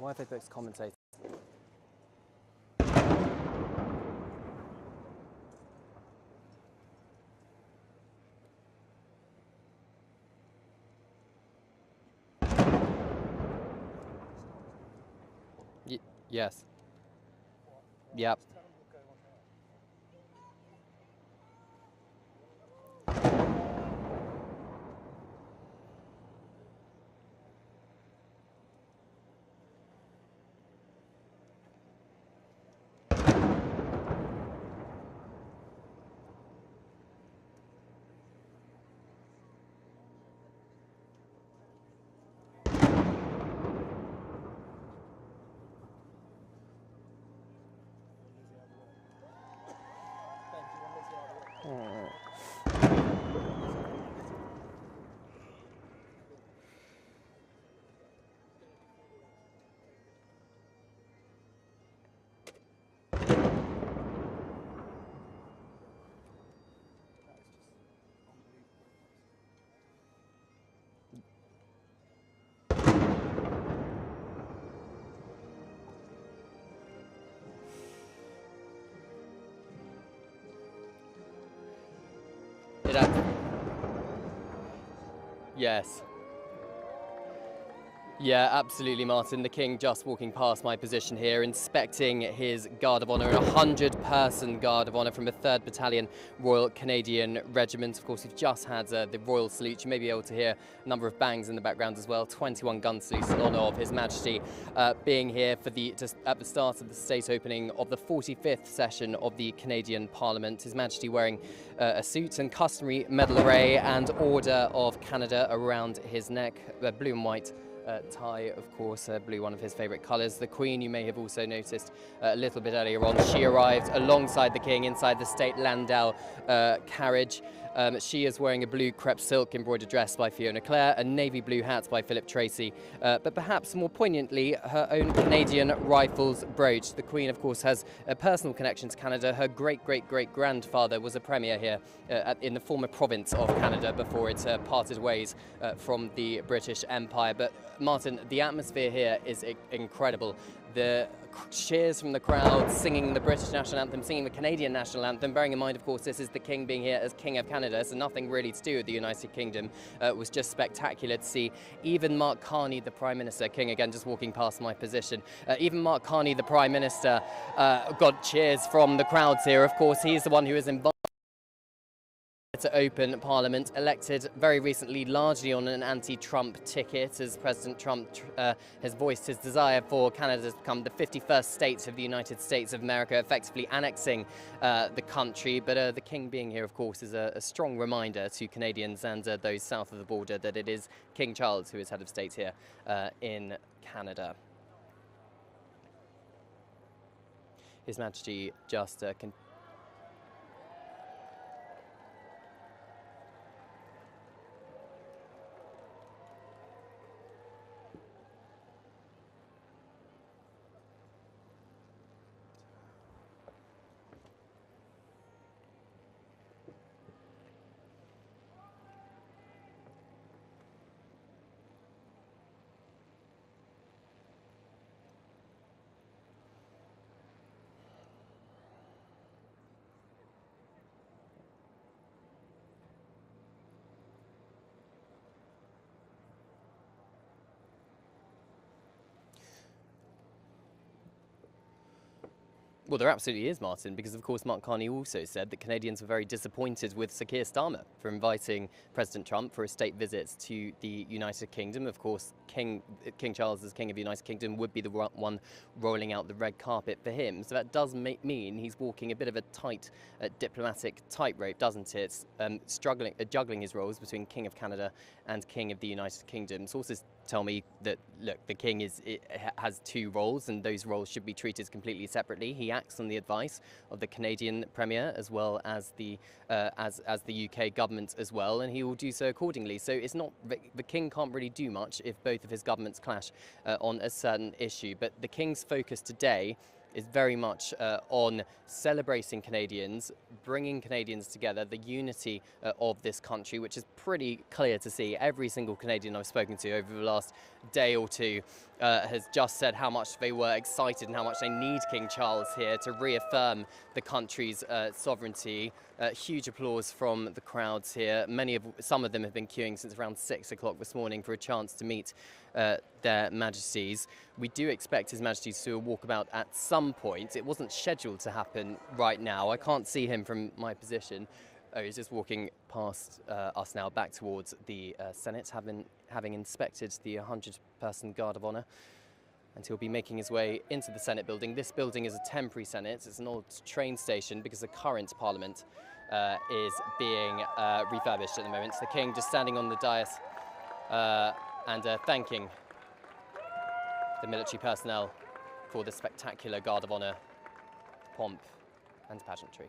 Why have they booked commentators? Yes. Yep. Yes. Yeah, absolutely, Martin. The King just walking past my position here, inspecting his Guard of Honour, a 100-person Guard of Honour from the 3rd Battalion Royal Canadian Regiment. Of course, we've just had the Royal Salute. You may be able to hear a number of bangs in the background as well. 21 gun salutes in honour of His Majesty being here for at the start of the state opening of the 45th session of the Canadian Parliament. His Majesty wearing a suit and customary medal array and Order of Canada around his neck, blue and white tie, of course, blue, one of his favourite colours. The Queen, you may have also noticed a little bit earlier on, she arrived alongside the King inside the state landau carriage. She is wearing a blue crepe silk embroidered dress by Fiona Clare, a navy blue hat by Philip Tracy, but perhaps more poignantly, her own Canadian Rifles brooch. The Queen, of course, has a personal connection to Canada. Her great-great-great-grandfather was a premier here in the former province of Canada before it parted ways from the British Empire. But Martin, the atmosphere here is incredible. The cheers from the crowd, singing the British national anthem, singing the Canadian national anthem, bearing in mind, of course, this is the King being here as King of Canada, so nothing really to do with the United Kingdom. It was just spectacular to see. Even Mark Carney, the Prime Minister, King again just walking past my position, even Mark Carney, the Prime Minister, got cheers from the crowds here. Of course, he's the one who is involved to open Parliament, elected very recently largely on an anti-Trump ticket, as President Trump has voiced his desire for Canada to become the 51st state of the United States of America, effectively annexing the country. But the King being here, of course, is a strong reminder to Canadians and those south of the border that it is King Charles who is head of state here in Canada. His Majesty just Well, there absolutely is, Martin, because of course Mark Carney also said that Canadians were very disappointed with Sir Keir Starmer for inviting President Trump for a state visit to the United Kingdom. Of course, King Charles, as King of the United Kingdom, would be the one rolling out the red carpet for him. So that does mean he's walking a bit of a tight diplomatic tightrope, doesn't it? Juggling his roles between King of Canada and King of the United Kingdom. Sources tell me that, look, the King has two roles, and those roles should be treated completely separately. He acts on the advice of the Canadian Premier as well as the UK government as well, and he will do so accordingly. So it's not the King can't really do much if both of his governments clash on a certain issue. But the King's focus today is very much on celebrating Canadians, bringing Canadians together, the unity of this country, which is pretty clear to see. Every single Canadian I've spoken to over the last day or two has just said how much they were excited and how much they need King Charles here to reaffirm the country's sovereignty. Huge applause from the crowds here. Some of them have been queuing since around 6 o'clock this morning for a chance to meet their Majesties. We do expect His Majesty to do a walkabout at some point. It wasn't scheduled to happen right now. I can't see him from my position. Oh, he's just walking past us now, back towards the Senate, having inspected the 100-person Guard of Honour. And he'll be making his way into the Senate building. This building is a temporary Senate. It's an old train station because the current Parliament is being refurbished at the moment. So the King just standing on the dais and thanking the military personnel for the spectacular Guard of Honour pomp and pageantry.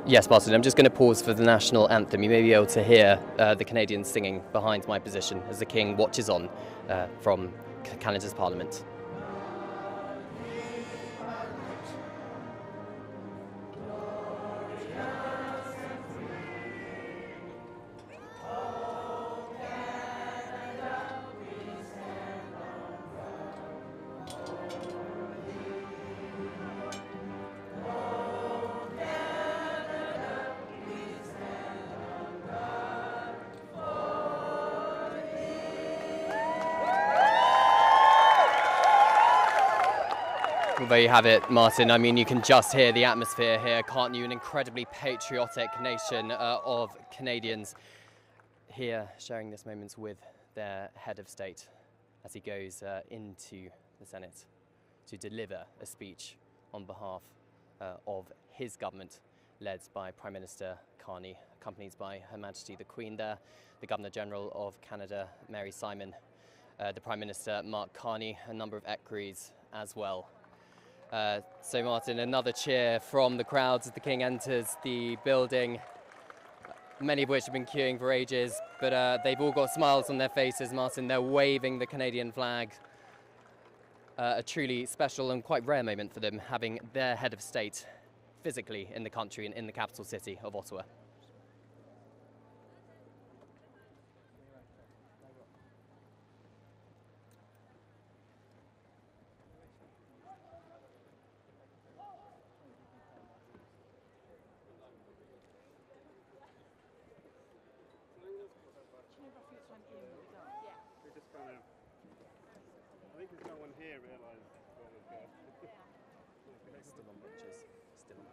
Yes, Martin, I'm just going to pause for the national anthem. You may be able to hear the Canadians singing behind my position as the King watches on from Canada's Parliament. Well, there you have it, Martin. I mean, you can just hear the atmosphere here, can't you? An incredibly patriotic nation of Canadians here sharing this moment with their head of state as he goes into the Senate to deliver a speech on behalf of his government, led by Prime Minister Carney, accompanied by Her Majesty the Queen there, the Governor-General of Canada, Mary Simon, the Prime Minister Mark Carney, a number of equerries as well. So Martin, another cheer from the crowds as the King enters the building, many of which have been queuing for ages, but they've all got smiles on their faces, Martin. They're waving the Canadian flag. A truly special and quite rare moment for them, having their head of state physically in the country and in the capital city of Ottawa. I think there's no one here realised where we'd go. Still on butchers, still on.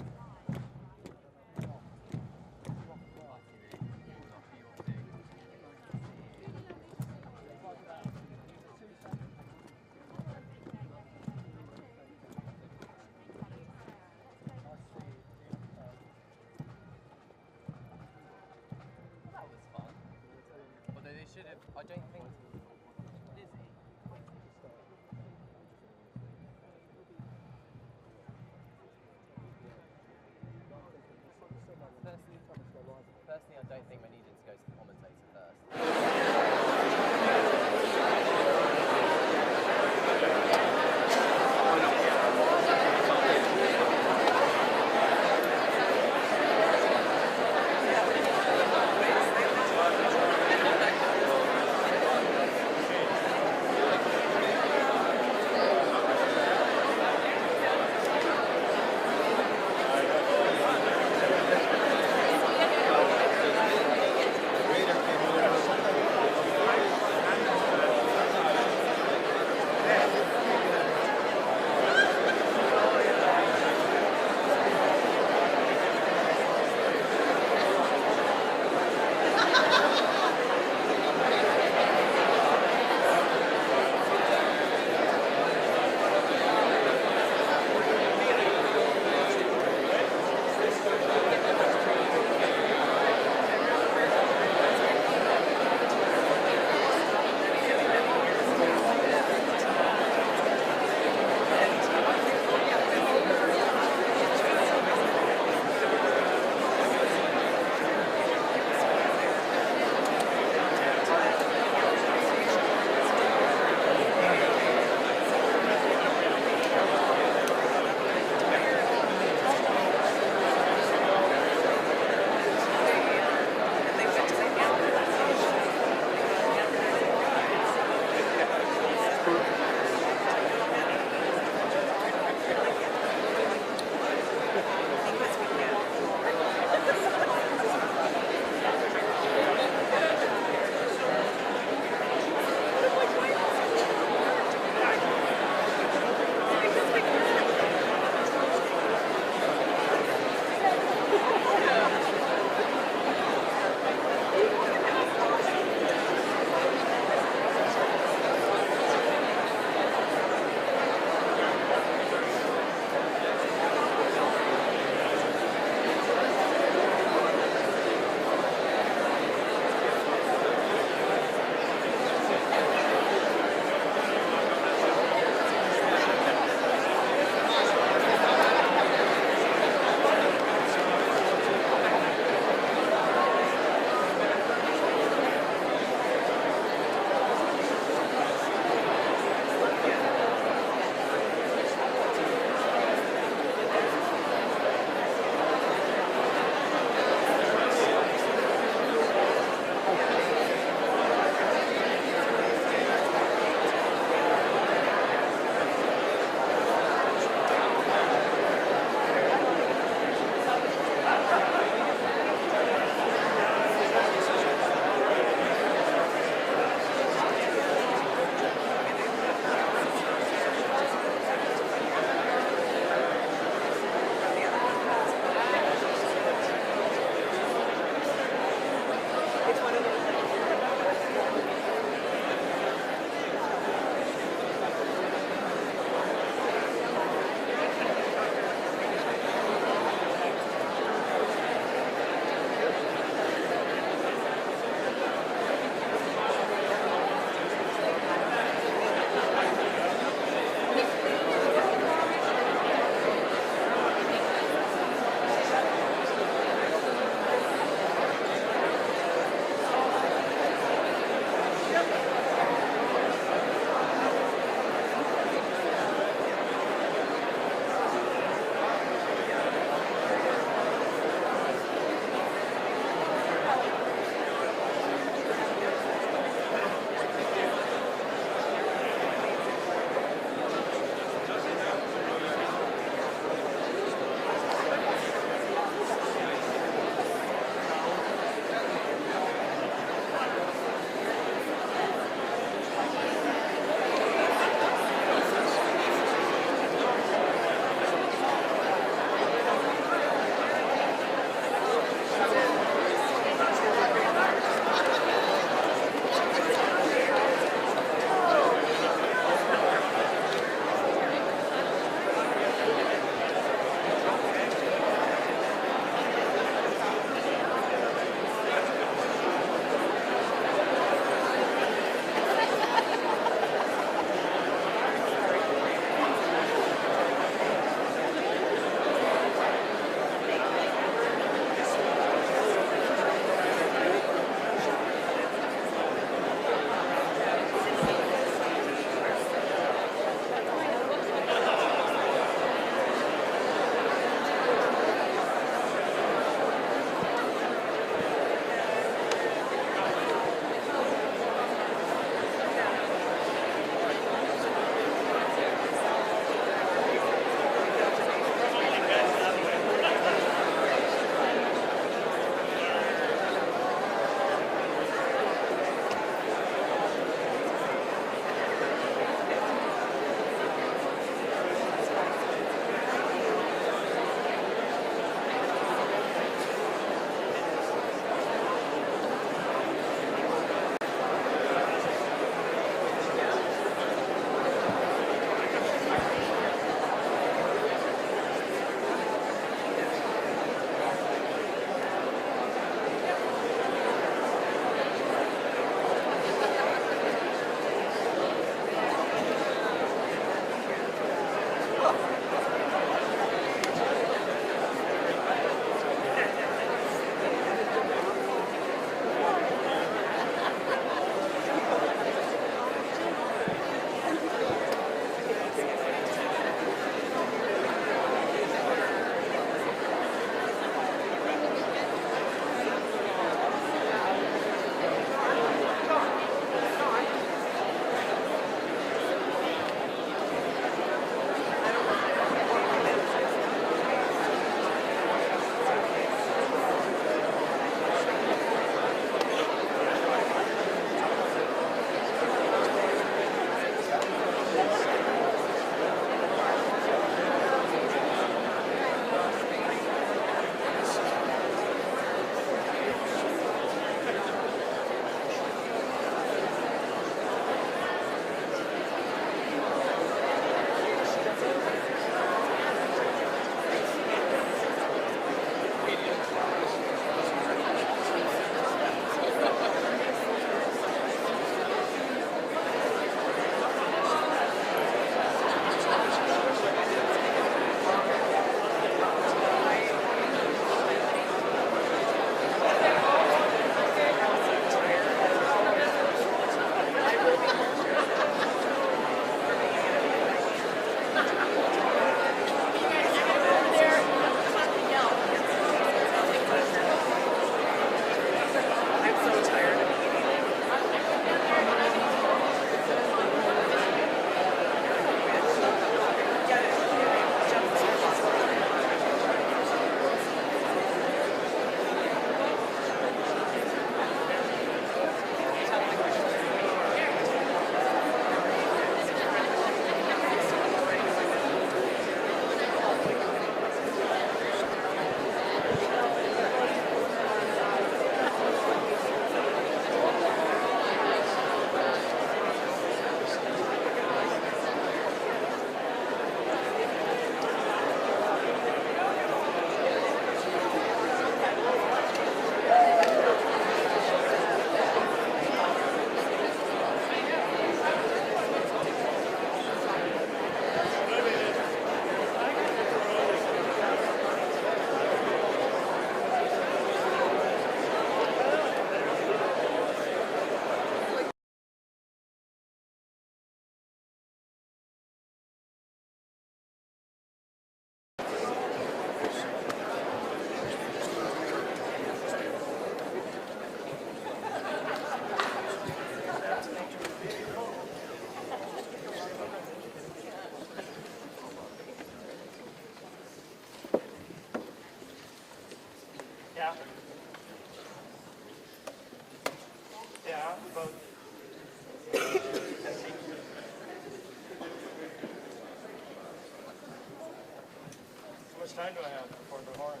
much time do I have before the horns?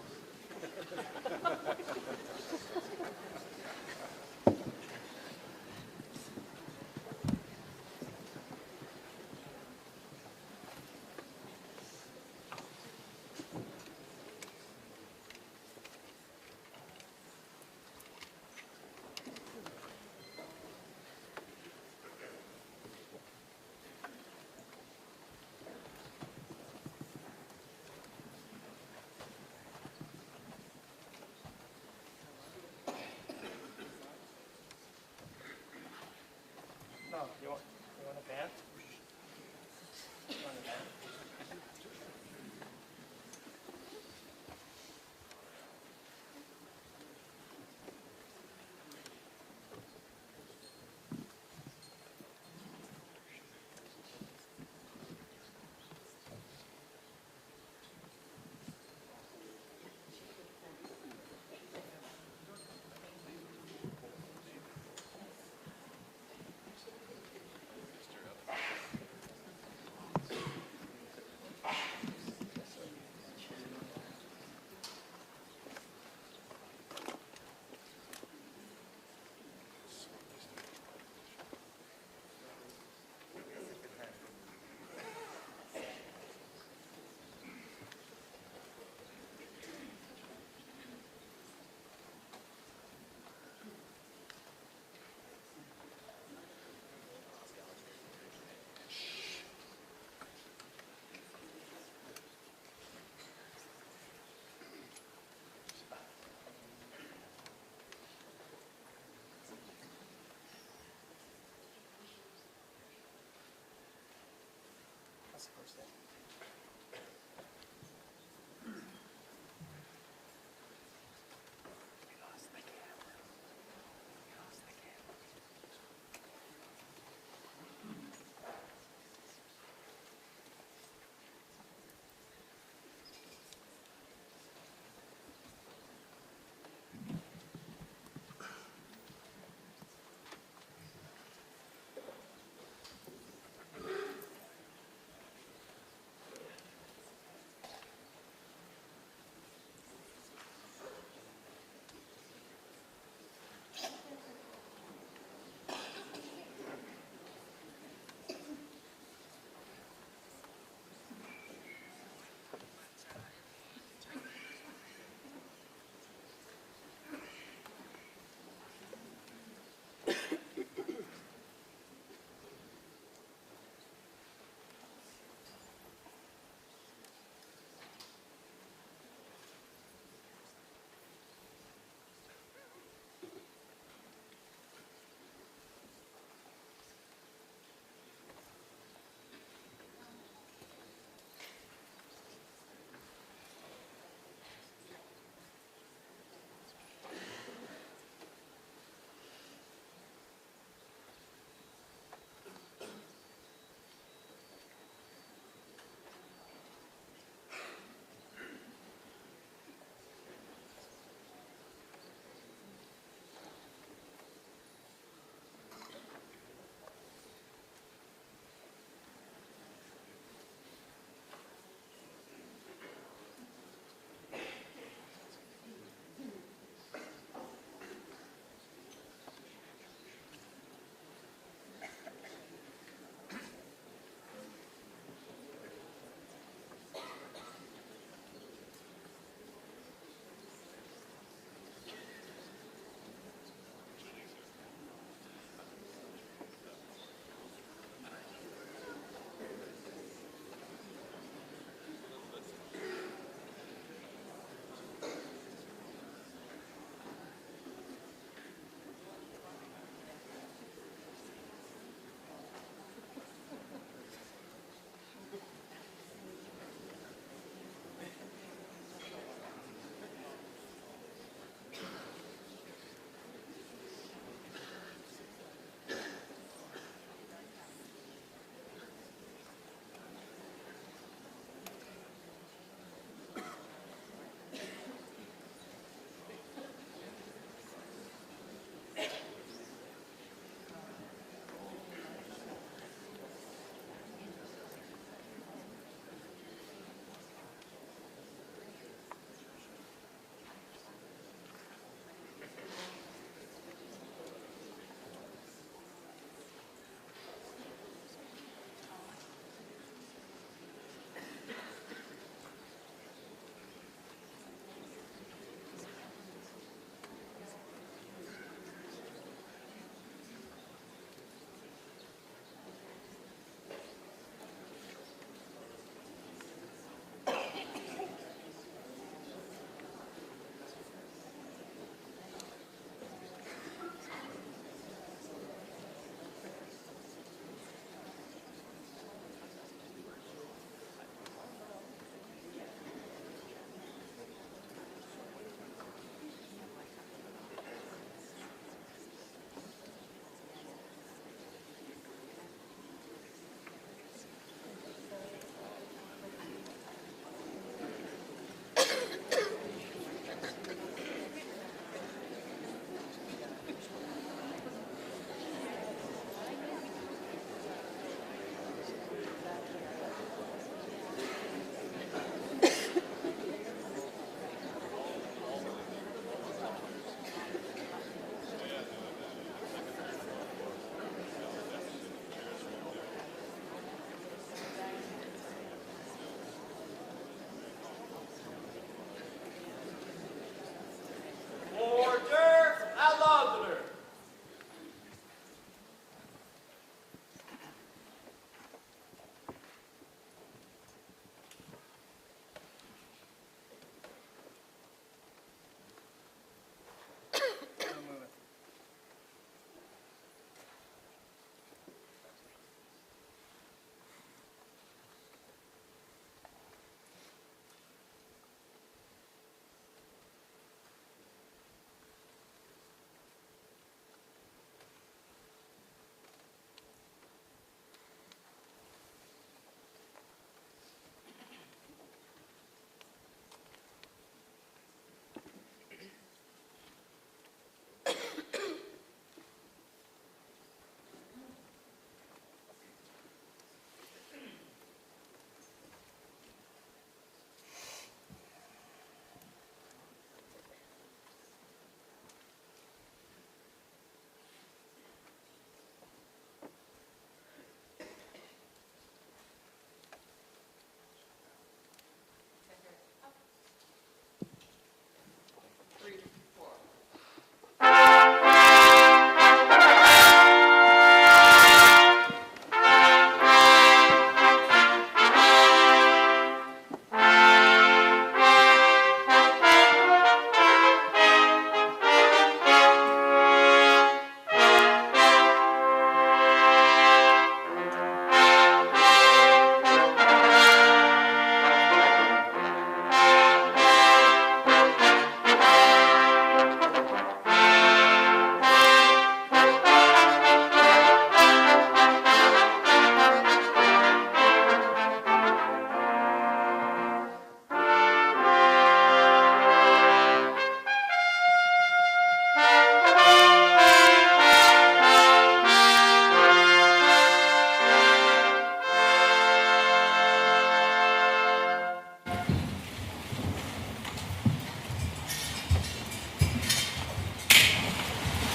No, you want a band? You want a band? That's the first thing.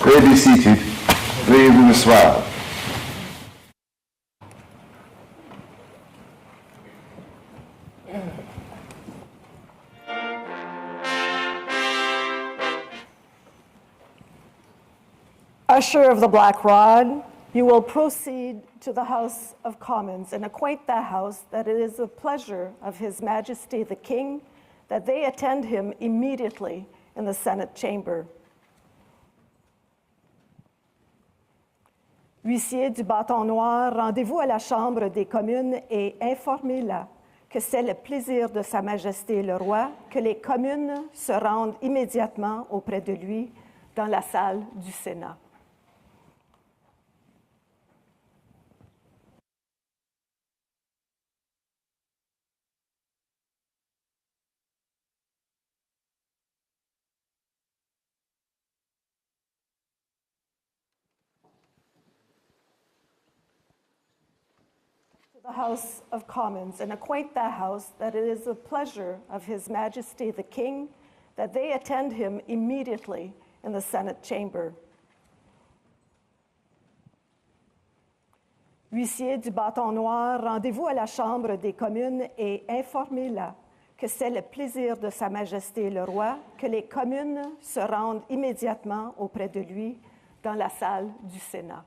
Veuillez be seated. Veuillez vous asseoir. Usher of the Black Rod, you will proceed to the House of Commons and acquaint that House that it is the pleasure of His Majesty the King that they attend him immediately in the Senate chamber. Huissier du bâton noir, rendez-vous à la Chambre des communes et informez-la que c'est le plaisir de Sa Majesté le Roi que les communes se rendent immédiatement auprès de lui dans la salle du Sénat. The House of Commons and acquaint that House that it is the pleasure of His Majesty the King that they attend him immediately in the Senate chamber. Huissier du bâton noir, rendez-vous à la Chambre des communes et informez-la que c'est le plaisir de Sa Majesté le Roi que les communes se rendent immédiatement auprès de lui dans la salle du Sénat.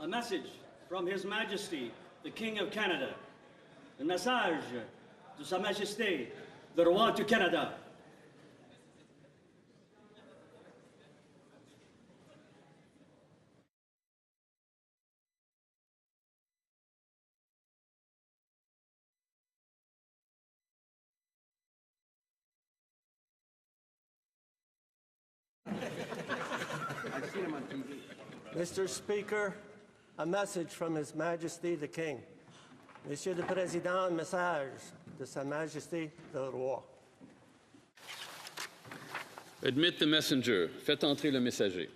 A message from His Majesty, the King of Canada. Un message de Sa Majesté, le Roi du Canada. Mr. Speaker, a message from His Majesty the King. Monsieur le Président, un message de Sa Majesté le Roi. Admit the messenger. Faites entrer le messager.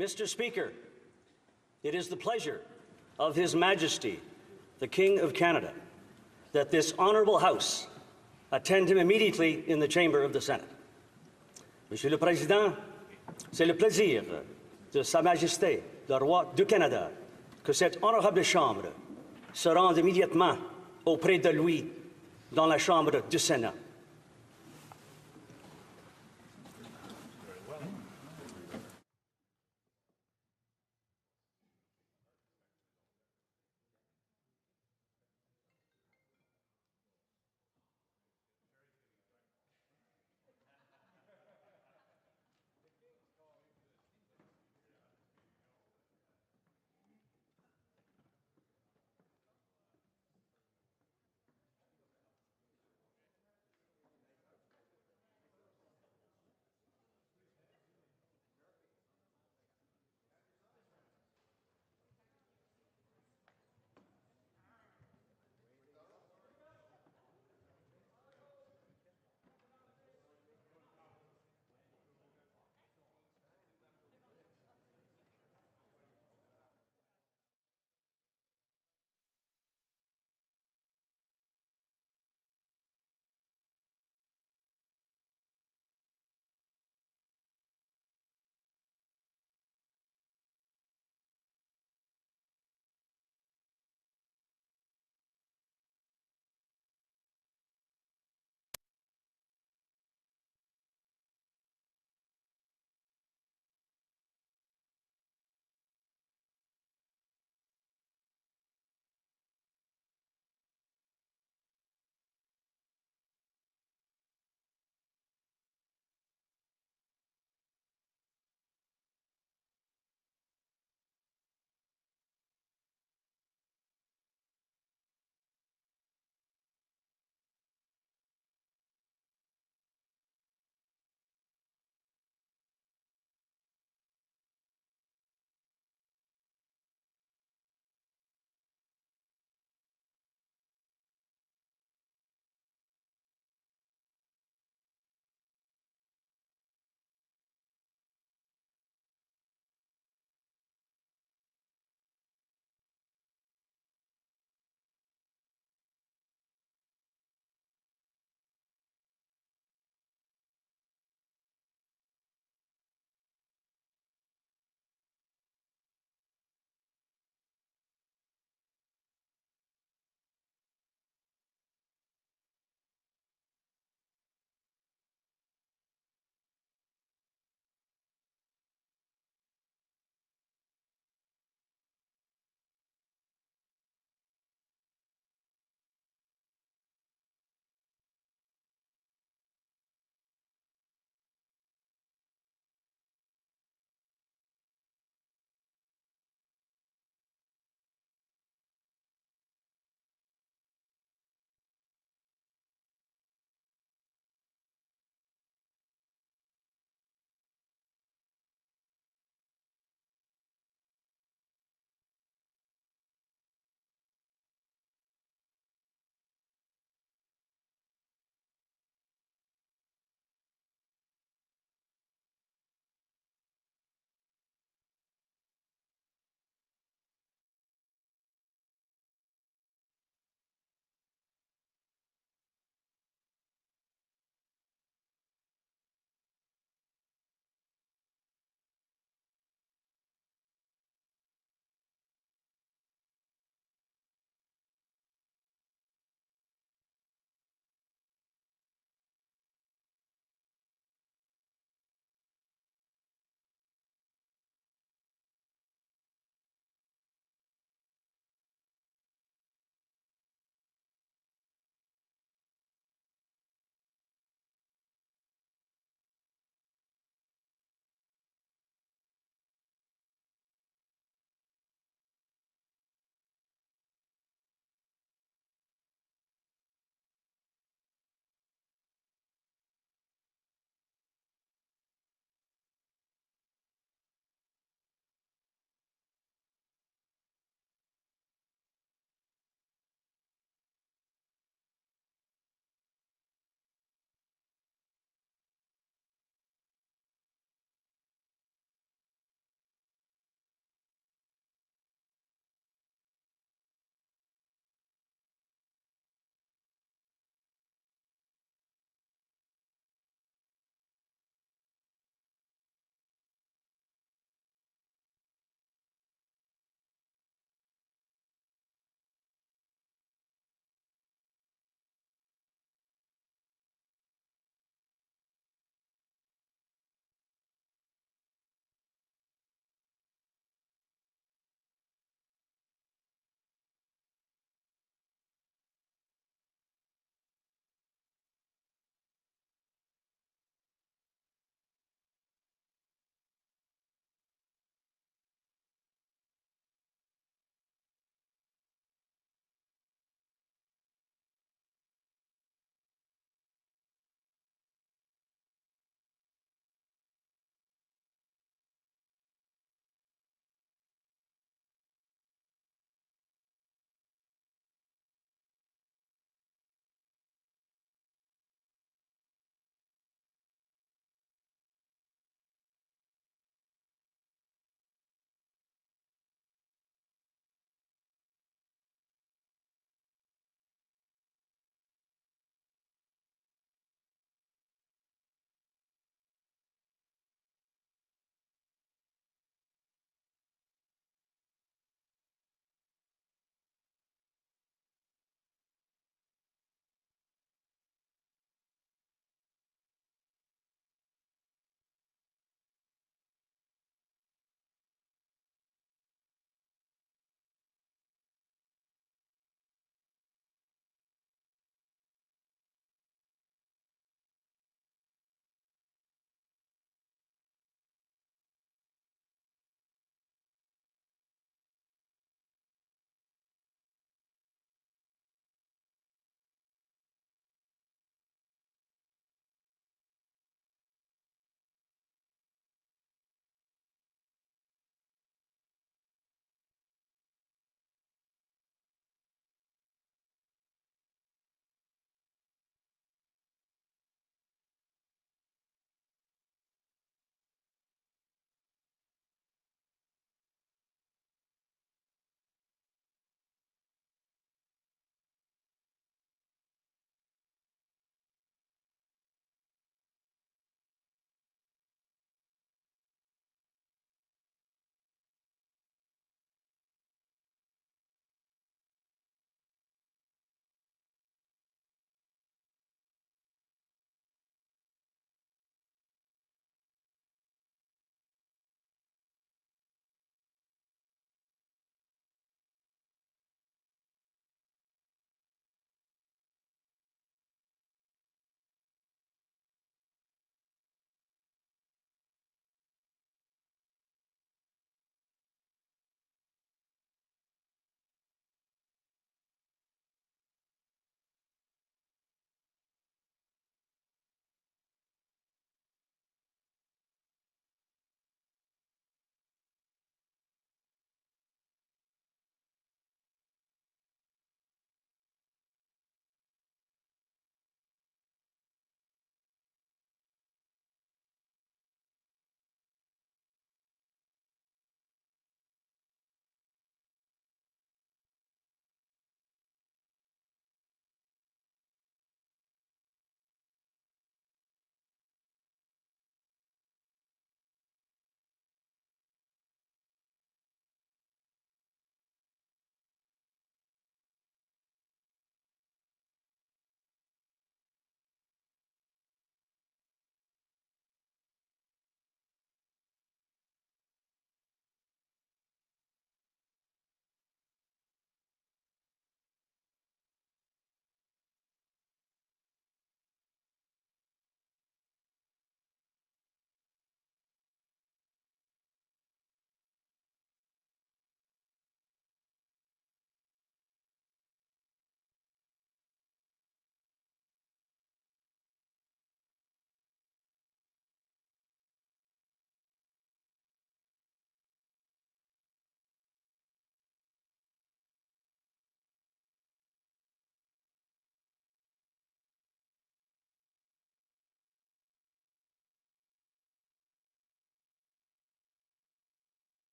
Mr. Speaker, it is the pleasure of His Majesty, the King of Canada, that this honourable House attend him immediately in the chamber of the Senate. Monsieur le Président, c'est le plaisir de Sa Majesté, le Roi du Canada, que cette honorable Chambre se rende immédiatement auprès de lui dans la Chambre du Sénat.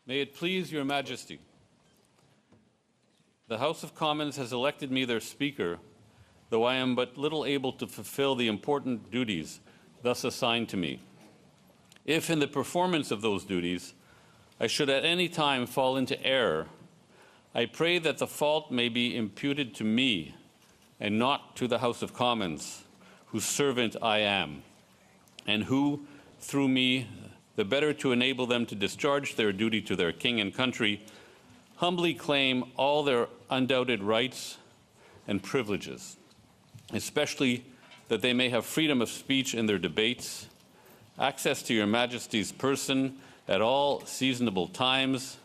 May it please Your Majesty, the House of Commons has elected me their Speaker, though I am but little able to fulfill the important duties thus assigned to me. If in the performance of those duties I should at any time fall into error, I pray that the fault may be imputed to me and not to the House of Commons, whose servant I am, and who, through me, the better to enable them to discharge their duty to their king and country, humbly claim all their undoubted rights and privileges, especially that they may have freedom of speech in their debates, access to Your Majesty's person at all seasonable times,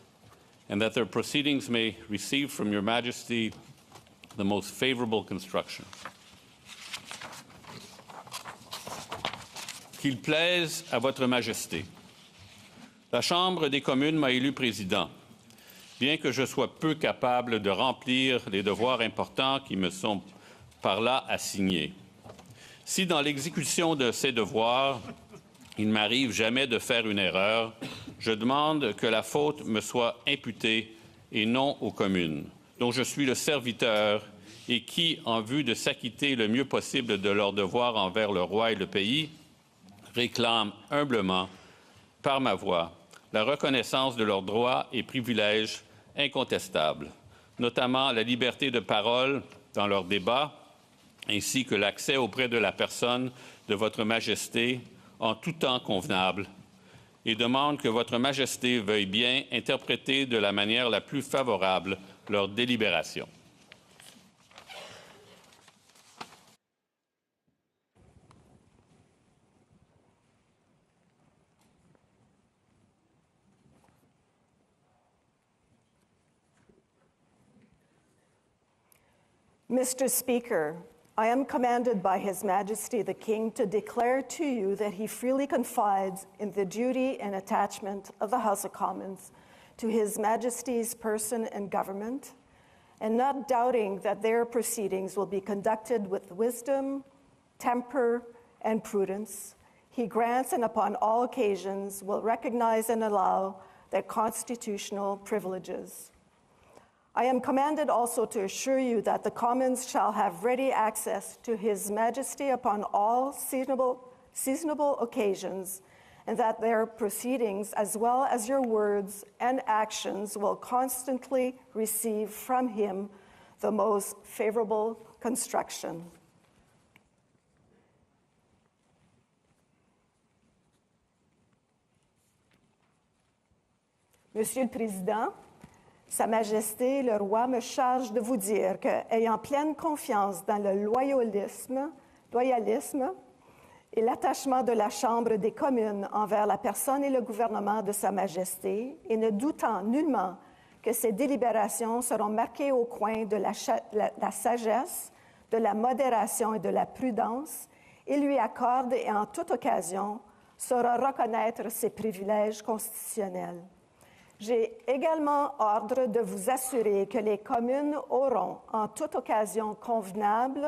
and that their proceedings may receive from Your Majesty the most favorable construction. Qu'il plaise à Votre Majesté. La Chambre des communes m'a élu président, bien que je sois peu capable de remplir les devoirs importants qui me sont par là assignés. Si dans l'exécution de ces devoirs, il ne m'arrive jamais de faire une erreur, je demande que la faute me soit imputée et non aux communes, dont je suis le serviteur et qui, en vue de s'acquitter le mieux possible de leurs devoirs envers le roi et le pays, réclament humblement, par ma voix, la reconnaissance de leurs droits et privilèges incontestables, notamment la liberté de parole dans leurs débats, ainsi que l'accès auprès de la personne de Votre Majesté en tout temps convenable, et demande que Votre Majesté veuille bien interpréter de la manière la plus favorable leurs délibérations. Mr. Speaker, I am commanded by His Majesty the King to declare to you that he freely confides in the duty and attachment of the House of Commons to His Majesty's person and government, and not doubting that their proceedings will be conducted with wisdom, temper, and prudence, he grants and upon all occasions will recognize and allow their constitutional privileges. I am commanded also to assure you that the Commons shall have ready access to His Majesty upon all seasonable occasions, and that their proceedings, as well as your words and actions, will constantly receive from Him the most favorable construction. Monsieur le Président, Sa Majesté, le roi, me charge de vous dire que, ayant pleine confiance dans le loyalisme et l'attachement de la Chambre des communes envers la personne et le gouvernement de Sa Majesté, et ne doutant nullement que ces délibérations seront marquées au coin de la sagesse, de la modération et de la prudence, il lui accorde et en toute occasion saura reconnaître ses privilèges constitutionnels. J'ai également ordre de vous assurer que les communes auront, en toute occasion convenable,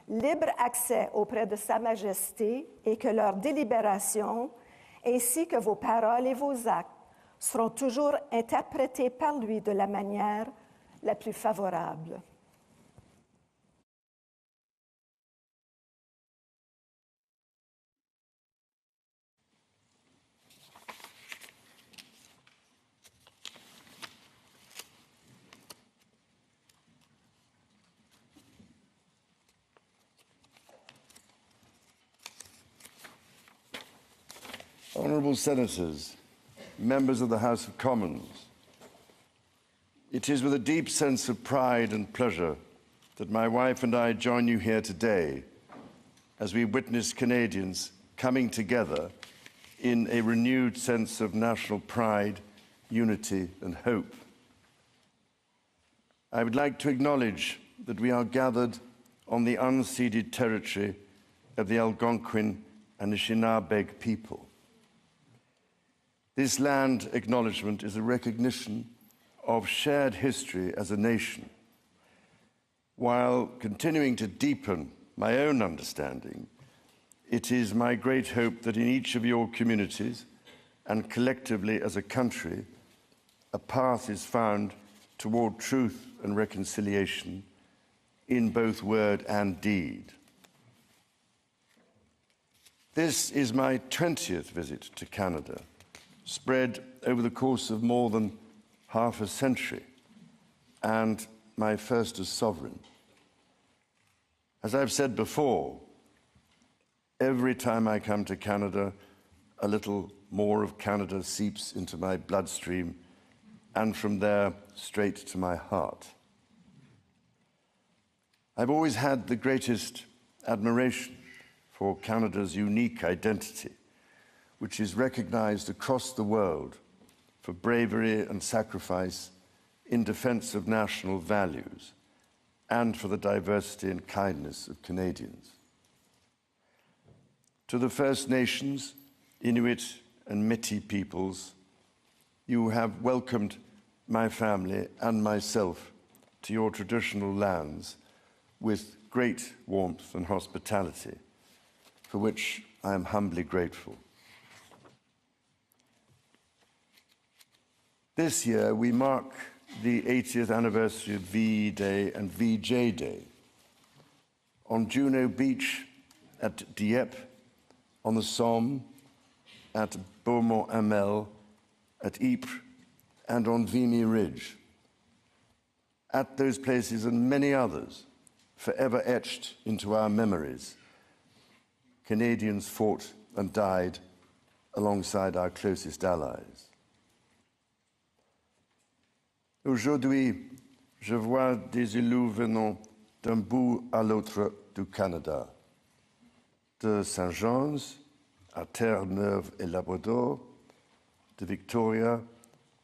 libre accès auprès de Sa Majesté et que leurs délibérations, ainsi que vos paroles et vos actes, seront toujours interprétés par lui de la manière la plus favorable. Honourable Senators, members of the House of Commons, it is with a deep sense of pride and pleasure that my wife and I join you here today as we witness Canadians coming together in a renewed sense of national pride, unity and hope. I would like to acknowledge that we are gathered on the unceded territory of the Algonquin and Anishinaabe people. This land acknowledgement is a recognition of shared history as a nation, while continuing to deepen my own understanding. It is my great hope that in each of your communities and collectively as a country, a path is found toward truth and reconciliation in both word and deed. This is my 20th visit to Canada, spread over the course of more than half a century, and my first as sovereign. As I've said before, every time I come to Canada, a little more of Canada seeps into my bloodstream, and from there straight to my heart. I've always had the greatest admiration for Canada's unique identity, which is recognized across the world for bravery and sacrifice in defense of national values and for the diversity and kindness of Canadians. To the First Nations, Inuit and Métis peoples, you have welcomed my family and myself to your traditional lands with great warmth and hospitality, for which I am humbly grateful. This year, we mark the 80th anniversary of VE Day and VJ Day. On Juno Beach, at Dieppe, on the Somme, at Beaumont-Hamel, at Ypres, and on Vimy Ridge. At those places and many others, forever etched into our memories, Canadians fought and died alongside our closest allies. Aujourd'hui, je vois des élus venant d'un bout à l'autre du Canada, de Saint-Jean's à Terre-Neuve et Labrador, de Victoria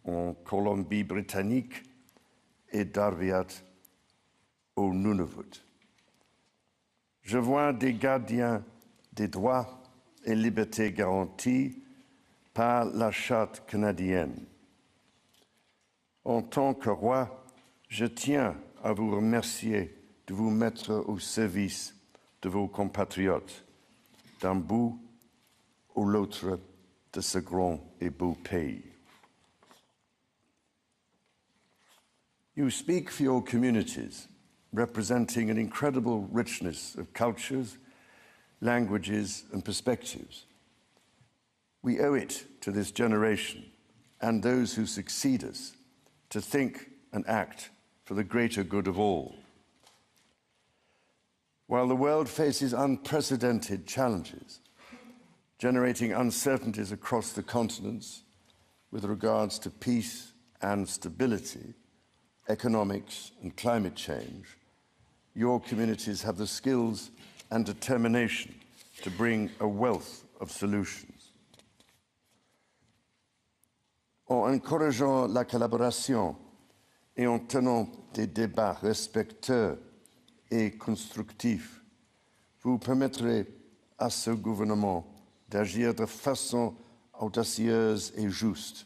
en Colombie-Britannique et d'Arviat au Nunavut. Je vois des gardiens des droits et libertés garantis par la Charte canadienne. En tant que roi, je tiens à vous remercier de vous mettre au service de vos compatriotes, d'un bout ou l'autre de ce grand et beau pays. You speak for your communities, representing an incredible richness of cultures, languages, and perspectives. We owe it to this generation and those who succeed us to think and act for the greater good of all. While the world faces unprecedented challenges, generating uncertainties across the continents with regards to peace and stability, economics and climate change, your communities have the skills and determination to bring a wealth of solutions. En encourageant la collaboration et en tenant des débats respectueux et constructifs, vous permettrez à ce gouvernement d'agir de façon audacieuse et juste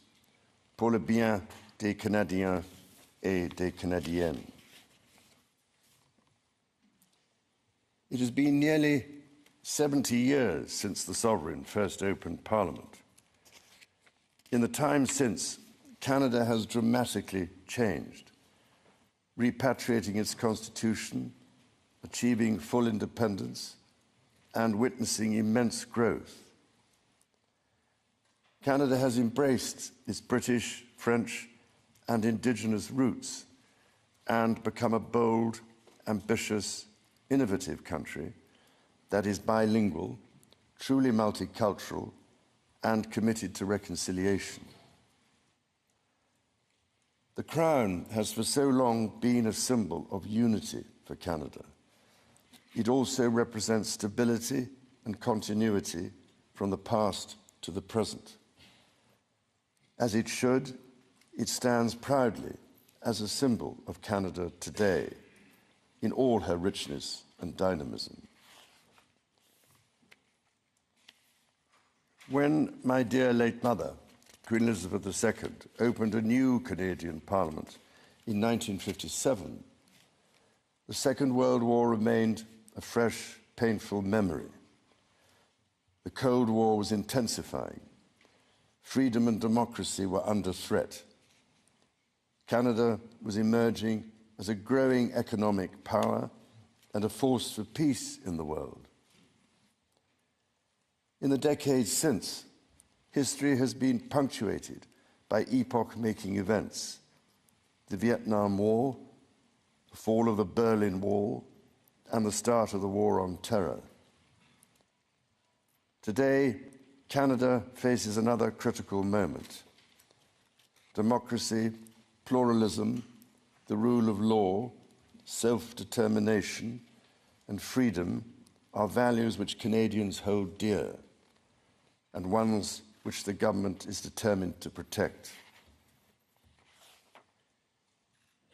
pour le bien des Canadiens et des Canadiennes. It has been nearly 70 years since the Sovereign first opened Parliament. In the time since, Canada has dramatically changed, repatriating its constitution, achieving full independence, and witnessing immense growth. Canada has embraced its British, French, and Indigenous roots and become a bold, ambitious, innovative country that is bilingual, truly multicultural, and committed to reconciliation. The Crown has for so long been a symbol of unity for Canada. It also represents stability and continuity from the past to the present. As it should, it stands proudly as a symbol of Canada today in all her richness and dynamism. When my dear late mother, Queen Elizabeth II, opened a new Canadian Parliament in 1957, the Second World War remained a fresh, painful memory. The Cold War was intensifying. Freedom and democracy were under threat. Canada was emerging as a growing economic power and a force for peace in the world. In the decades since, history has been punctuated by epoch-making events: the Vietnam War, the fall of the Berlin Wall, and the start of the War on Terror. Today, Canada faces another critical moment. Democracy, pluralism, the rule of law, self-determination, and freedom are values which Canadians hold dear, and ones which the government is determined to protect.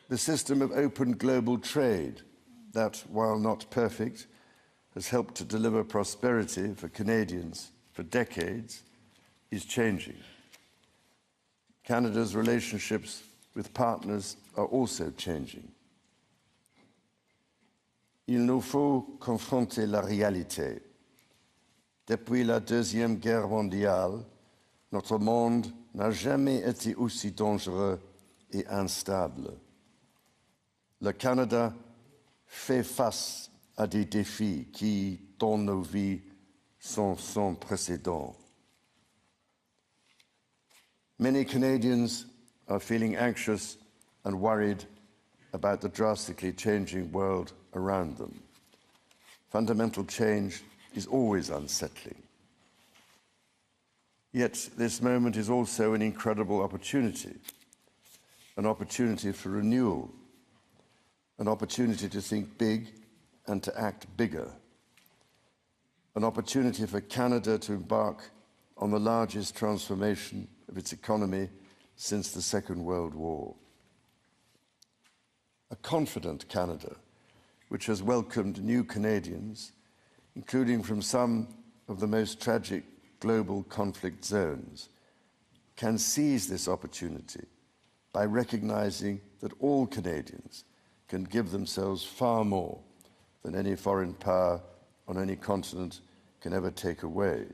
The system of open global trade that, while not perfect, has helped to deliver prosperity for Canadians for decades, is changing. Canada's relationships with partners are also changing. Il nous faut confronter la réalité. Depuis la Deuxième Guerre mondiale, notre monde n'a jamais été aussi dangereux et instable. Le Canada fait face à des défis qui, dans nos vies, sont sans précédent. Many Canadians are feeling anxious and worried about the drastically changing world around them. Fundamental change is always unsettling. Yet this moment is also an incredible opportunity, an opportunity for renewal, an opportunity to think big and to act bigger, an opportunity for Canada to embark on the largest transformation of its economy since the Second World War. A confident Canada, which has welcomed new Canadians, including from some of the most tragic global conflict zones, can seize this opportunity by recognizing that all Canadians can give themselves far more than any foreign power on any continent can ever take away.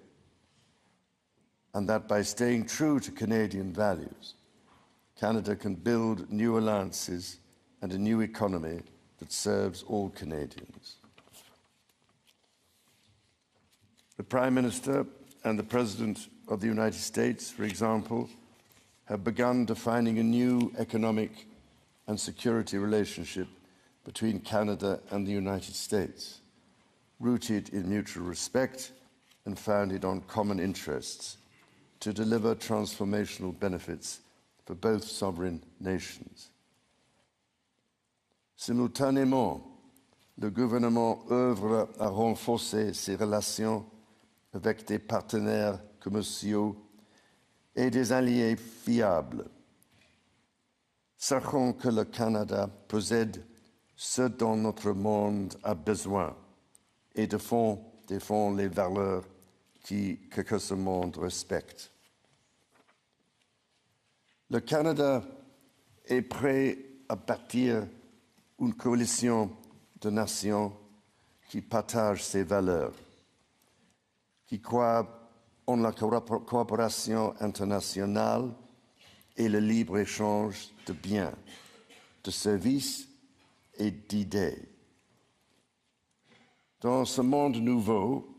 And that by staying true to Canadian values, Canada can build new alliances and a new economy that serves all Canadians. The Prime Minister and the President of the United States, for example, have begun defining a new economic and security relationship between Canada and the United States, rooted in mutual respect and founded on common interests, to deliver transformational benefits for both sovereign nations. Simultanément, le gouvernement œuvre à renforcer ses relations avec des partenaires commerciaux et des alliés fiables. Sachant que le Canada possède ce dont notre monde a besoin et défend les valeurs que ce monde respecte. Le Canada est prêt à bâtir une coalition de nations qui partagent ces valeurs, qui croient en la coopération internationale et le libre-échange de biens, de services et d'idées. Dans ce monde nouveau,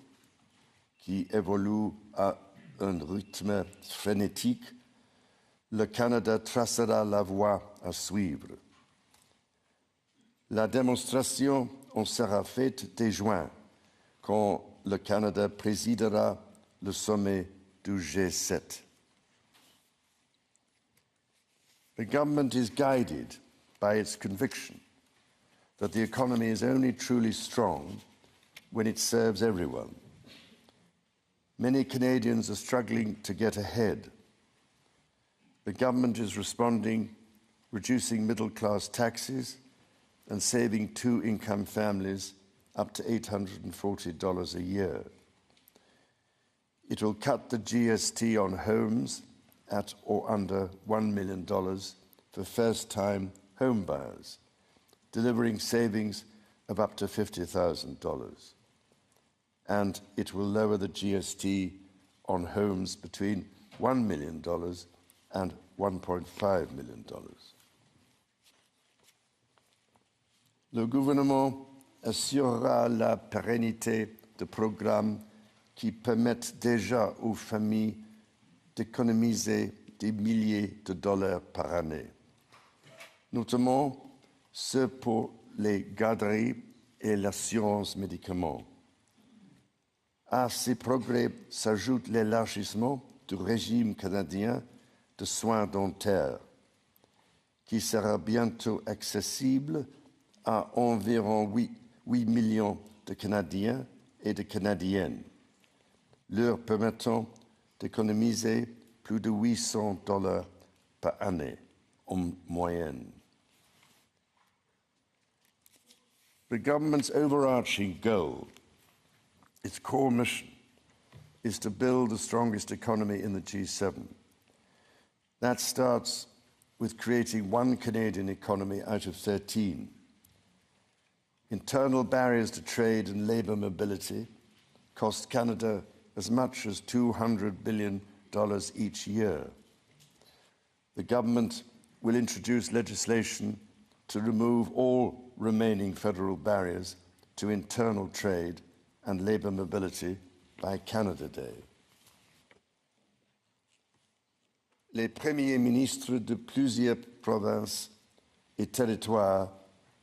qui évolue à un rythme frénétique, le Canada tracera la voie à suivre. La démonstration en sera faite dès juin, quand le Canada présidera le sommet du G7. The government is guided by its conviction that the economy is only truly strong when it serves everyone. Many Canadians are struggling to get ahead. The government is responding, reducing middle-class taxes and saving two-income families up to $840 a year. It will cut the GST on homes at or under $1 million for first-time home buyers, delivering savings of up to $50,000. And it will lower the GST on homes between $1 million and $1.5 million. Le gouvernement assurera la pérennité de programmes qui permettent déjà aux familles d'économiser des milliers de dollars par année, notamment ceux pour les garderies et l'assurance médicaments. À ces progrès s'ajoute l'élargissement du régime canadien de soins dentaires, qui sera bientôt accessible à environ 8 millions de Canadiens et de Canadiennes, leur permettant d'économiser plus de 800 dollars par année en moyenne. The government's overarching goal, its core mission, is to build the strongest economy in the G7. That starts with creating one Canadian economy out of 13. Internal barriers to trade and labour mobility cost Canada as much as $200 billion each year. The government will introduce legislation to remove all remaining federal barriers to internal trade and labour mobility by Canada Day. Les premiers ministres de plusieurs provinces et territoires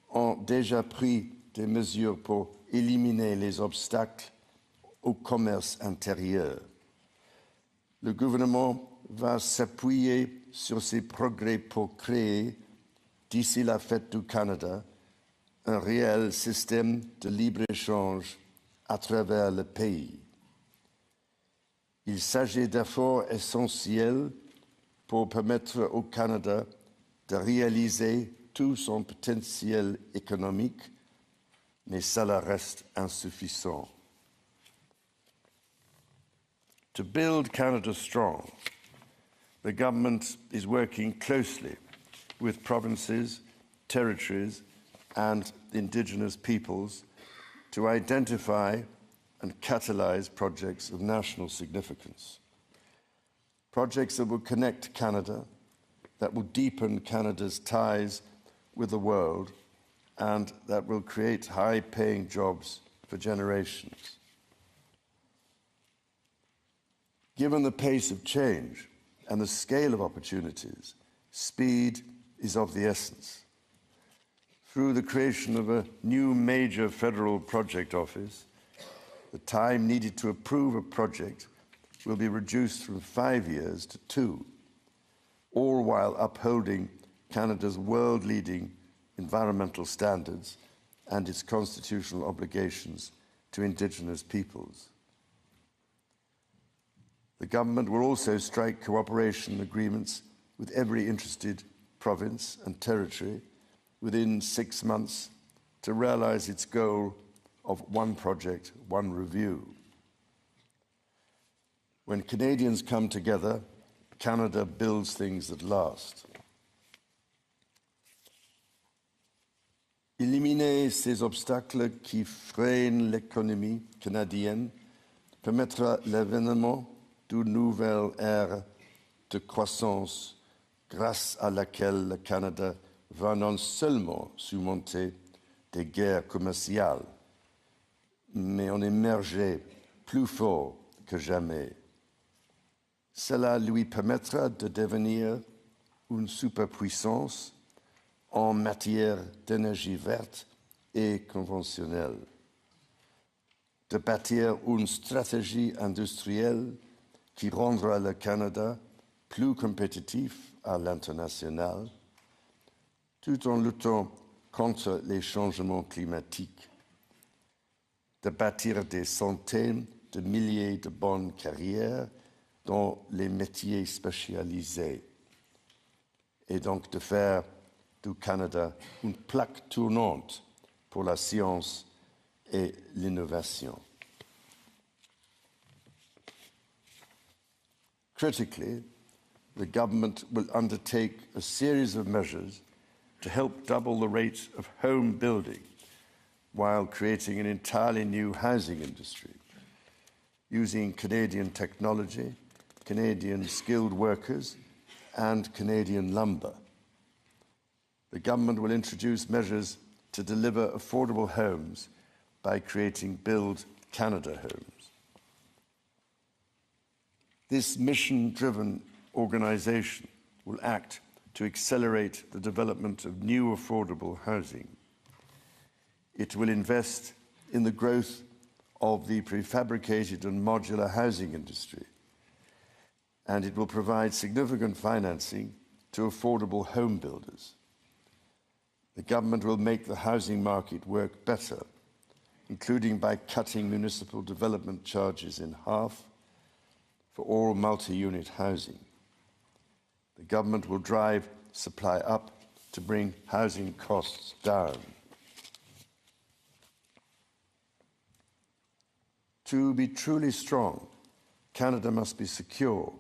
ont déjà pris des mesures pour éliminer les obstacles au commerce intérieur. Le gouvernement va s'appuyer sur ces progrès pour créer, d'ici la fête du Canada, un réel système de libre-échange à travers le pays. Il s'agit d'efforts essentiels pour permettre au Canada de réaliser tout son potentiel économique, mais cela reste insuffisant. To build Canada strong, the government is working closely with provinces, territories, and Indigenous peoples to identify and catalyse projects of national significance. Projects that will connect Canada, that will deepen Canada's ties with the world, and that will create high-paying jobs for generations. Given the pace of change and the scale of opportunities, speed is of the essence. Through the creation of a new major federal project office, the time needed to approve a project will be reduced from 5 years to 2, all while upholding Canada's world-leading environmental standards and its constitutional obligations to Indigenous peoples. The government will also strike cooperation agreements with every interested province and territory within 6 months to realise its goal of one project, one review. When Canadians come together, Canada builds things that last. Éliminer ces obstacles qui freinent l'économie canadienne permettra l'avènement d'une nouvelle ère de croissance grâce à laquelle le Canada va non seulement surmonter des guerres commerciales, mais en émerger plus fort que jamais. Cela lui permettra de devenir une superpuissance en matière d'énergie verte et conventionnelle, de bâtir une stratégie industrielle qui rendra le Canada plus compétitif à l'international, tout en luttant contre les changements climatiques, de bâtir des centaines de milliers de bonnes carrières dans les métiers spécialisés, et donc de faire du Canada une plaque tournante pour la science et l'innovation. Critically, the government will undertake a series of measures to help double the rate of home building while creating an entirely new housing industry, using Canadian technology, Canadian skilled workers, and Canadian lumber. The government will introduce measures to deliver affordable homes by creating Build Canada Homes. This mission-driven organization will act to accelerate the development of new affordable housing. It will invest in the growth of the prefabricated and modular housing industry, and it will provide significant financing to affordable home builders. The government will make the housing market work better, including by cutting municipal development charges in half for all multi-unit housing. The government will drive supply up to bring housing costs down. To be truly strong, Canada must be secure.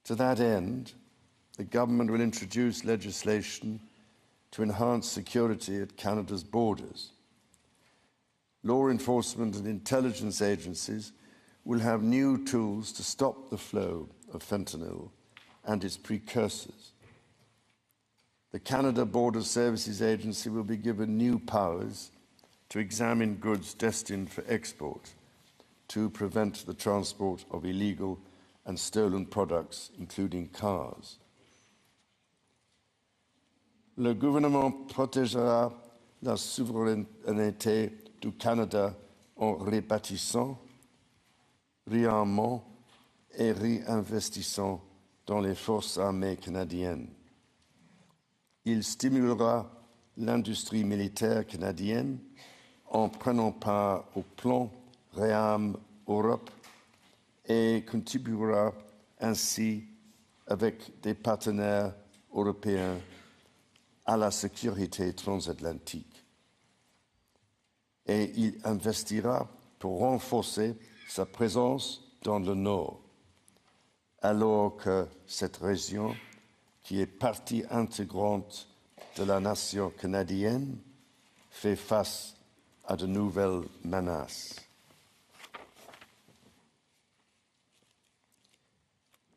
To that end, the government will introduce legislation to enhance security at Canada's borders. Law enforcement and intelligence agencies will have new tools to stop the flow of fentanyl and its precursors. The Canada Border Services Agency will be given new powers to examine goods destined for export, to prevent the transport of illegal and stolen products, including cars. Le gouvernement protégera la souveraineté du Canada en rebâtissant, réarmant et réinvestissant dans les forces armées canadiennes. Il stimulera l'industrie militaire canadienne en prenant part au plan REARM Europe et contribuera ainsi avec des partenaires européens à la sécurité transatlantique. Et il investira pour renforcer sa présence dans le Nord, alors que cette région, qui est partie intégrante de la nation canadienne, fait face à de nouvelles menaces.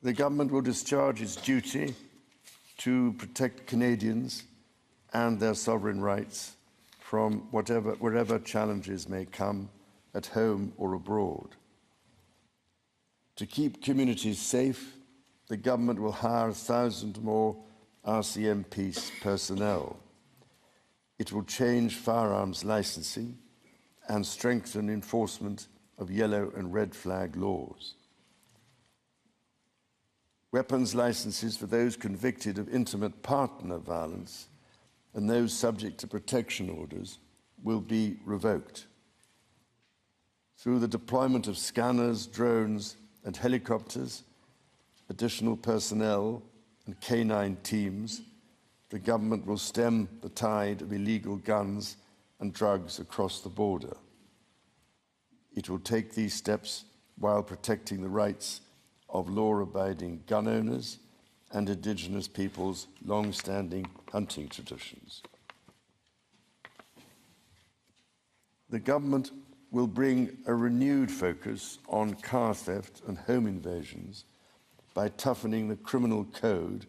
The government will discharge its duty to protect Canadians and their sovereign rights from wherever challenges may come at home or abroad. To keep communities safe, the government will hire 1,000 more RCMP personnel. It will change firearms licensing and strengthen enforcement of yellow and red flag laws. Weapons licenses for those convicted of intimate partner violence and those subject to protection orders will be revoked. Through the deployment of scanners, drones, and helicopters, additional personnel, and canine teams, the government will stem the tide of illegal guns and drugs across the border. It will take these steps while protecting the rights of law-abiding gun owners and Indigenous peoples' long-standing hunting traditions. The government will bring a renewed focus on car theft and home invasions by toughening the criminal code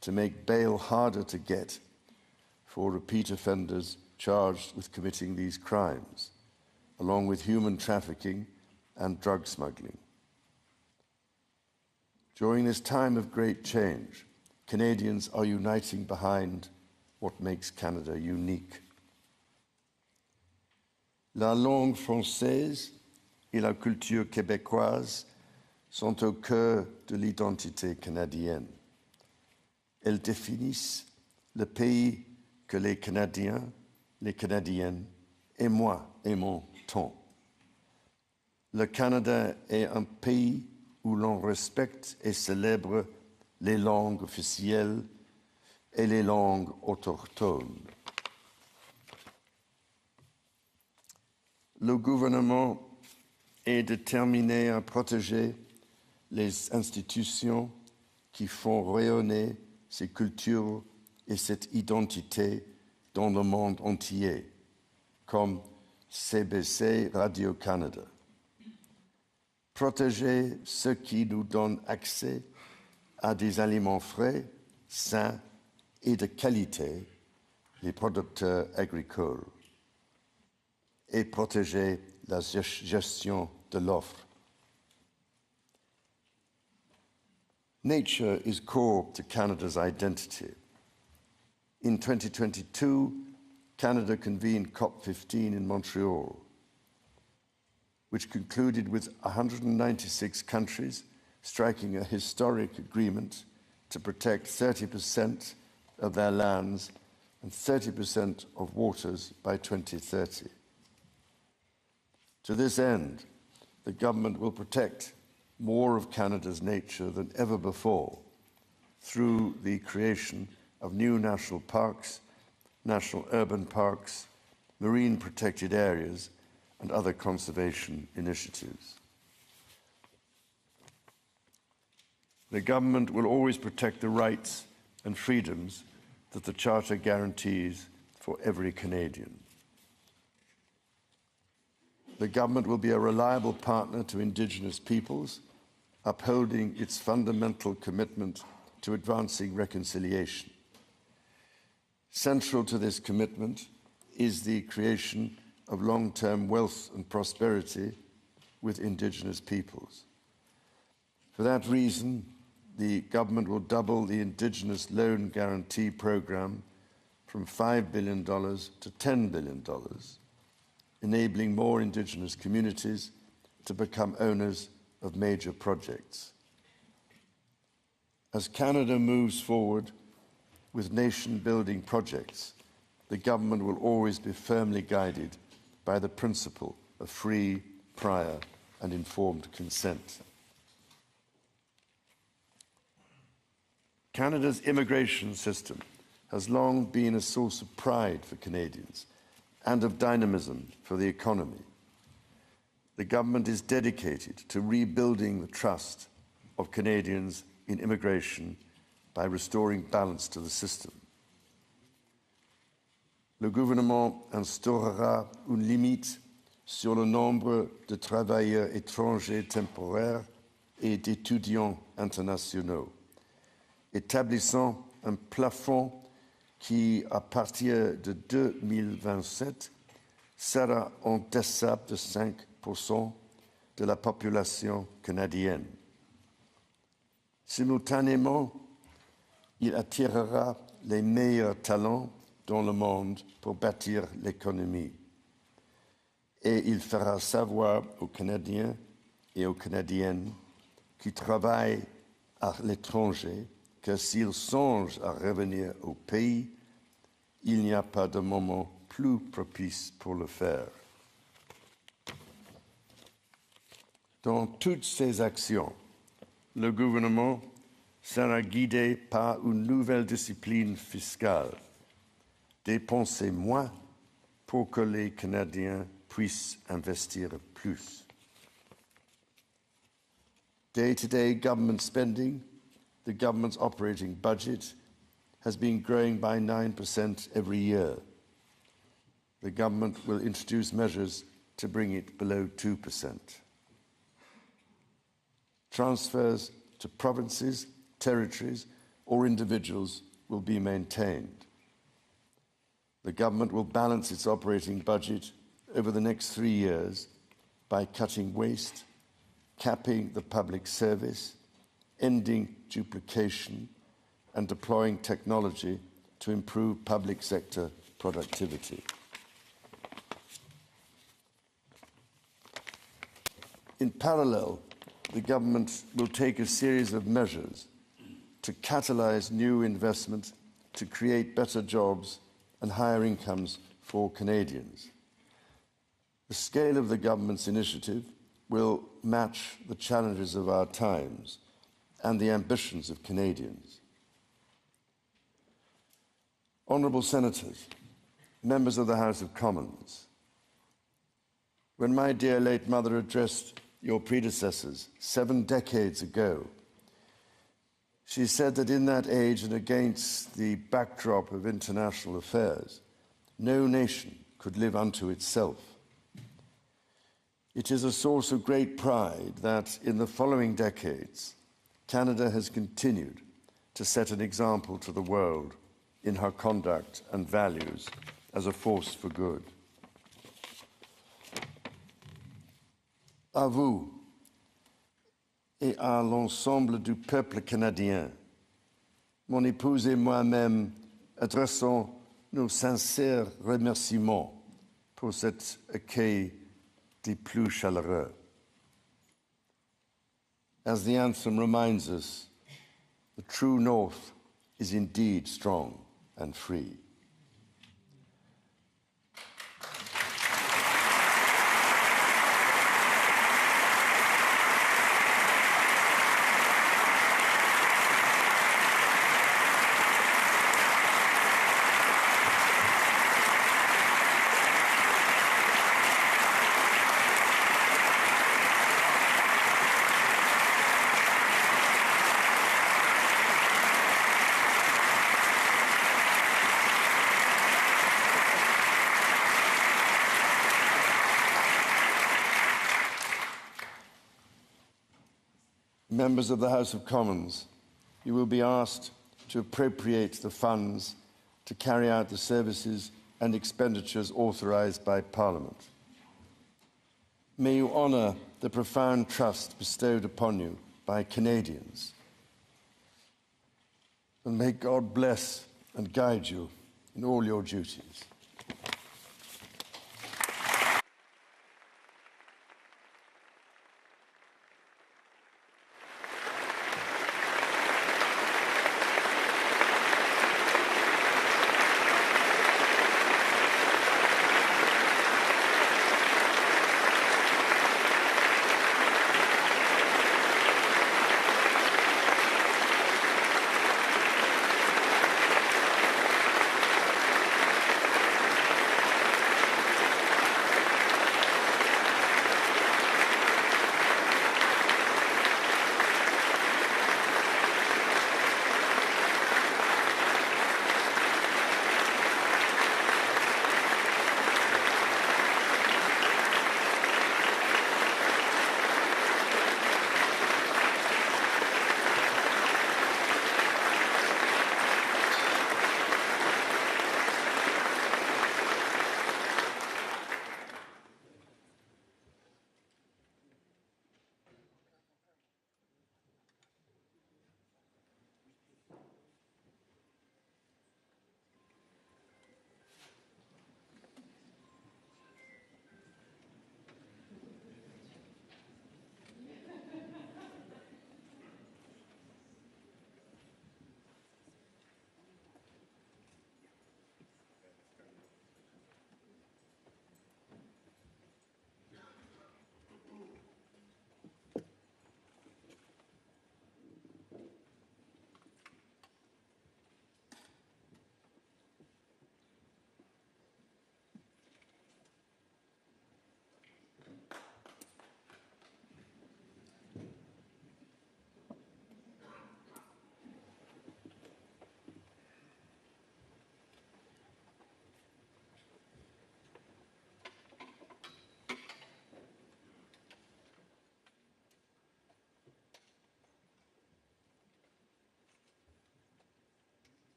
to make bail harder to get for repeat offenders charged with committing these crimes, along with human trafficking and drug smuggling. During this time of great change, Canadians are uniting behind what makes Canada unique. La langue française et la culture québécoise sont au cœur de l'identité canadienne. Elles définissent le pays que les Canadiens, les Canadiennes et moi aimons tant. Le Canada est un pays où l'on respecte et célèbre les langues officielles et les langues autochtones. Le gouvernement est déterminé à protéger les institutions qui font rayonner ces cultures et cette identité dans le monde entier, comme CBC Radio-Canada. Protéger ce qui nous donne accès à des aliments frais, sains et de qualité les producteurs agricoles et protéger la gestion de l'offre. Nature is core to Canada's identity. In 2022, Canada convened COP15 in Montreal, which concluded with 196 countries striking a historic agreement to protect 30% of their lands and 30% of waters by 2030. To this end, the government will protect more of Canada's nature than ever before through the creation of new national parks, national urban parks, marine protected areas, and other conservation initiatives. The government will always protect the rights and freedoms that the Charter guarantees for every Canadian. The government will be a reliable partner to Indigenous peoples, upholding its fundamental commitment to advancing reconciliation. Central to this commitment is the creation of long-term wealth and prosperity with Indigenous peoples. For that reason, the government will double the Indigenous Loan Guarantee Program from $5 billion to $10 billion, enabling more Indigenous communities to become owners of major projects. As Canada moves forward with nation-building projects, the government will always be firmly guided by the principle of free, prior, and informed consent. Canada's immigration system has long been a source of pride for Canadians and of dynamism for the economy. The government is dedicated to rebuilding the trust of Canadians in immigration by restoring balance to the system. Le gouvernement instaurera une limite sur le nombre de travailleurs étrangers temporaires et d'étudiants internationaux, établissant un plafond qui, à partir de 2027, sera en deçà de 5% de la population canadienne. Simultanément, il attirera les meilleurs talents dans le monde pour bâtir l'économie. Et il fera savoir aux Canadiens et aux Canadiennes qui travaillent à l'étranger que s'ils songent à revenir au pays, il n'y a pas de moment plus propice pour le faire. Dans toutes ces actions, le gouvernement sera guidé par une nouvelle discipline fiscale. Dépenser moins pour que les Canadiens puissent investir plus. Day-to-day government spending, the government's operating budget, has been growing by 9% every year. The government will introduce measures to bring it below 2%. Transfers to provinces, territories, or individuals will be maintained. The government will balance its operating budget over the next 3 years by cutting waste, capping the public service, ending duplication, and deploying technology to improve public sector productivity. In parallel, the government will take a series of measures to catalyse new investment, to create better jobs and higher incomes for Canadians. The scale of the government's initiative will match the challenges of our times and the ambitions of Canadians. Honourable Senators, members of the House of Commons, when my dear late mother addressed your predecessors 7 decades ago, she said that in that age and against the backdrop of international affairs, no nation could live unto itself. It is a source of great pride that in the following decades, Canada has continued to set an example to the world in her conduct and values as a force for good. À vous et à l'ensemble du peuple canadien, mon épouse et moi-même adressons nos sincères remerciements pour cet accueil des plus chaleureux. As the anthem reminds us, the true North is indeed strong and free. Members of the House of Commons, you will be asked to appropriate the funds to carry out the services and expenditures authorised by Parliament. May you honour the profound trust bestowed upon you by Canadians. And may God bless and guide you in all your duties.